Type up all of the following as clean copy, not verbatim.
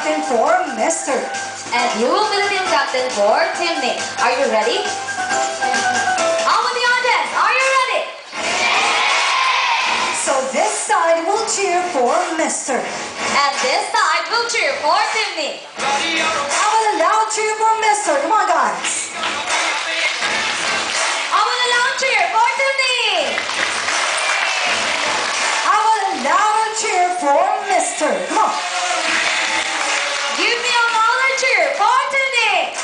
captain for Mister. And you will be the team captain for Timmy. Are you ready? How about the audience? Are you ready? So this side will cheer for Mister. And this side will cheer for Timmy. How about a loud cheer for Mister? Come on, guys. How about a loud cheer for Timmy? How about a louder cheer for Mister? Come on. Give me a louder cheer for Timmy.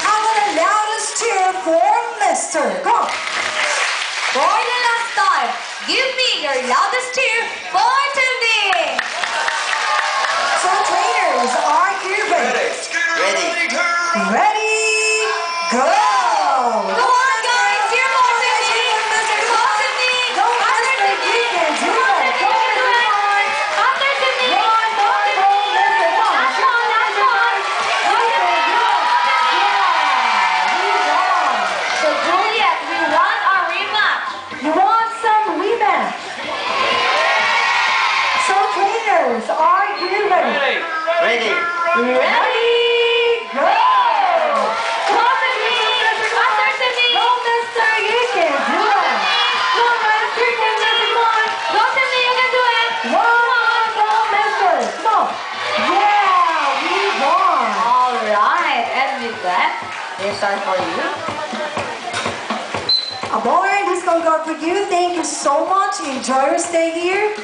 How about the loudest cheer for Mister? Come on. For the last time, give me your loudest cheer for Timmy. So trainers, are you ready? Ready, go! Come on, guys, cheer for Timmy. Come on, Timmy. Go, After Mister, Timmy. you can do Come on, it. Timmy, you can do it. After Timmy. Go, Mister, come on. Last one, last one. You can do it. Yeah, you won. So Juliet, we want a rematch. You want some rematch? So trainers, are you ready? Ready. Ready, go! Come on, Timmy. After Timmy. Go, Mister, you can do it. Go, Mister, Timmy. Come on. Go, Timmy, you can do it. Go, Mister. Come on. Yeah, we won. All right, and with that, this are for you. Aboard, this goes out for you. Thank you so much. Enjoy your stay here.